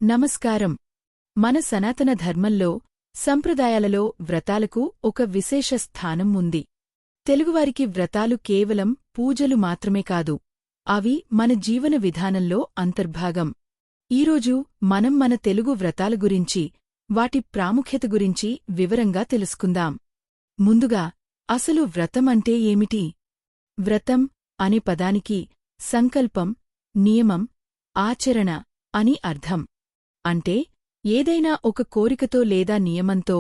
నమస్కారం. మన సనాతన ధర్మంలో సంప్రదాయాలలో వ్రతాలకు ఒక విశేష స్థానం ఉంది. తెలుగువారికి వ్రతాలు కేవలం పూజలు మాత్రమే కాదు, అవి మన జీవన విధానంలో అంతర్భాగం. ఈరోజు మనం మన తెలుగు వ్రతాల గురించి, వాటి ప్రాముఖ్యత గురించి వివరంగా తెలుసుకుందాం. ముందుగా అసలు వ్రతం అంటే ఏమిటి? వ్రతం అనే పదానికి సంకల్పం, నియమం, ఆచరణ అని అర్థం. అంటే ఏదైనా ఒక కోరికతో లేదా నియమంతో,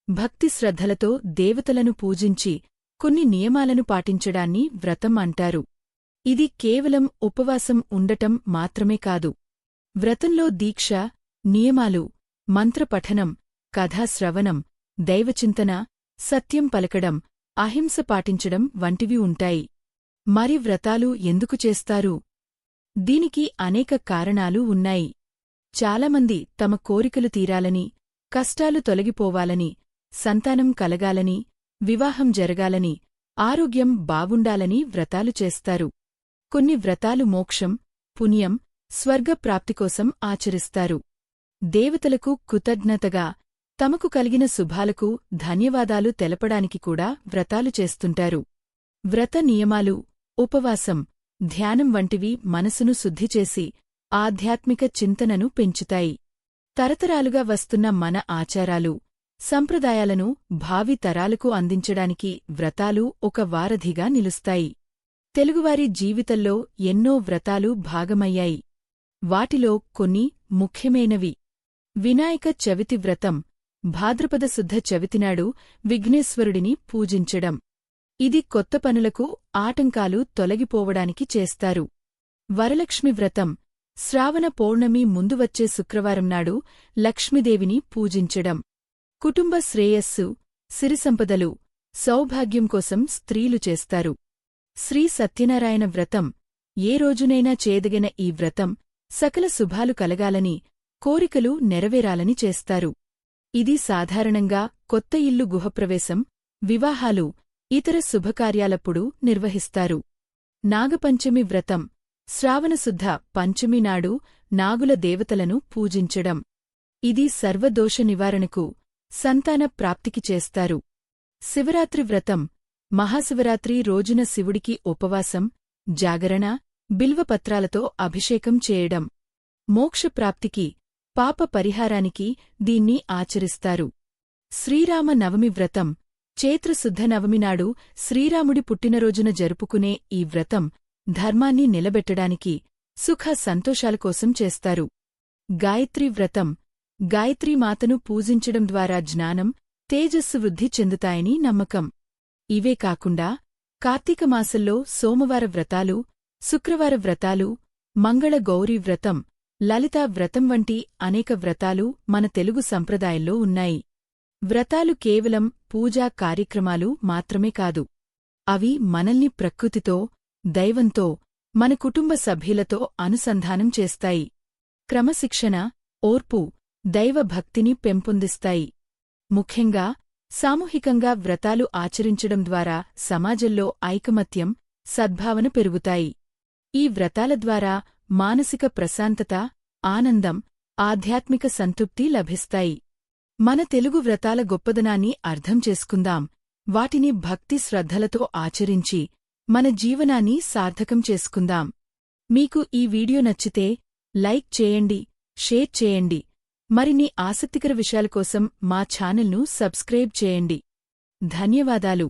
భక్తి శ్రద్ధలతో దేవతలను పూజించి కొన్ని నియమాలను పాటించడాన్ని వ్రతం అంటారు. ఇది కేవలం ఉపవాసం ఉండటం మాత్రమే కాదు. వ్రతంలో దీక్ష, నియమాలు, మంత్రపఠనం, కథాశ్రవణం, దైవచింతన, సత్యం పలకడం, అహింస పాటించడం వంటివి ఉంటాయి. మరి వ్రతాలు ఎందుకు చేస్తారు? దీనికి అనేక కారణాలు ఉన్నాయి. చాలామంది తమ కోరికలు తీరాలని, కష్టాలు తొలగిపోవాలని, సంతానం కలగాలని, వివాహం జరగాలని, ఆరోగ్యం బాగుండాలని వ్రతాలు చేస్తారు. కొన్ని వ్రతాలు మోక్షం, పుణ్యం, స్వర్గప్రాప్తికోసం ఆచరిస్తారు. దేవతలకు కృతజ్ఞతగా, తమకు కలిగిన శుభాలకు ధన్యవాదాలు తెలపడానికి కూడా వ్రతాలు చేస్తుంటారు. వ్రత నియమాలు, ఉపవాసం, ధ్యానం వంటివి మనసును శుద్ధిచేసి ఆధ్యాత్మిక చింతనను పెంచుతాయి. తరతరాలుగా వస్తున్న మన ఆచారాలు, సంప్రదాయాలను భావి తరాలకు అందించడానికి వ్రతాలు ఒక వారధిగా నిలుస్తాయి. తెలుగువారి జీవితంలో ఎన్నో వ్రతాలు భాగమయ్యాయి. వాటిలో కొన్ని ముఖ్యమైనవి. వినాయక చవితి వ్రతం, భాద్రపద శుద్ధ చవితినాడు విఘ్నేశ్వరుడిని పూజించడం. ఇది కొత్త పనులకు ఆటంకాలు తొలగిపోవడానికి చేస్తారు. వరలక్ష్మి వ్రతం, శ్రావణ పౌర్ణమి ముందు వచ్చే శుక్రవారం నాడు లక్ష్మీదేవిని పూజించడం. కుటుంబ శ్రేయస్సు, సిరిసంపదలు, సౌభాగ్యం కోసం స్త్రీలు చేస్తారు. శ్రీ సత్యనారాయణ వ్రతం, ఏ రోజునైనా చేయదగిన ఈ వ్రతం సకల శుభాలు కలగాలని, కోరికలు నెరవేరాలని చేస్తారు. ఇది సాధారణంగా కొత్త ఇల్లు గుహప్రవేశం, వివాహాలు, ఇతర శుభకార్యాలప్పుడు నిర్వహిస్తారు. నాగపంచమి వ్రతం, శ్రావణశుద్ధ పంచమి నాడు నాగుల దేవతలను పూజించడం. ఇది సర్వదోష నివారణకు, సంతాన ప్రాప్తికి చేస్తారు. శివరాత్రి వ్రతం, మహాశివరాత్రి రోజున శివుడికి ఉపవాసం, జాగరణ, బిల్వపత్రాలతో అభిషేకం చేయడం. మోక్షప్రాప్తికి, పాప పరిహారానికి దీన్ని ఆచరిస్తారు. శ్రీరామ నవమి వ్రతం, చైత్రశుద్ధ నవమి నాడు శ్రీరాముడి పుట్టినరోజున జరుపుకునే ఈ వ్రతం ధర్మాన్ని నిలబెట్టడానికి, సుఖ సంతోషాల కోసం చేస్తారు. గాయత్రీ వ్రతం, గాయత్రీమాతను పూజించడం ద్వారా జ్ఞానం, తేజస్సు వృద్ధి చెందుతాయని నమ్మకం. ఇవే కాకుండా కార్తీక మాసంలో సోమవార వ్రతాలు, శుక్రవార వ్రతాలు, మంగళ గౌరీ వ్రతం, లలితా వ్రతం వంటి అనేక వ్రతాలు మన తెలుగు సంప్రదాయంలో ఉన్నాయి. వ్రతాలు కేవలం పూజా కార్యక్రమాలు మాత్రమే కాదు. అవి మనల్ని ప్రకృతితో, దైవంతో, మన కుటుంబ సభ్యులతో అనుసంధానం చేస్తాయి. క్రమశిక్షణ, ఓర్పు, దైవభక్తిని పెంపొందిస్తాయి. ముఖ్యంగా సామూహికంగా వ్రతాలు ఆచరించడం ద్వారా సమాజంలో ఐకమత్యం, సద్భావన పెరుగుతాయి. ఈ వ్రతాల ద్వారా మానసిక ప్రశాంతత, ఆనందం, ఆధ్యాత్మిక సంతృప్తి లభిస్తాయి. మన తెలుగు వ్రతాల గొప్పదనాన్ని అర్థం చేసుకుందాం. వాటిని భక్తి శ్రద్ధలతో ఆచరించి మన జీవనాన్ని సార్థకం చేసుకుందాం. మీకు ఈ వీడియో నచ్చితే లైక్ చేయండి, షేర్ చేయండి. మరిన్ని ఆసక్తికర విషయాల కోసం మా ఛానల్ను సబ్స్క్రైబ్ చేయండి. ధన్యవాదాలు.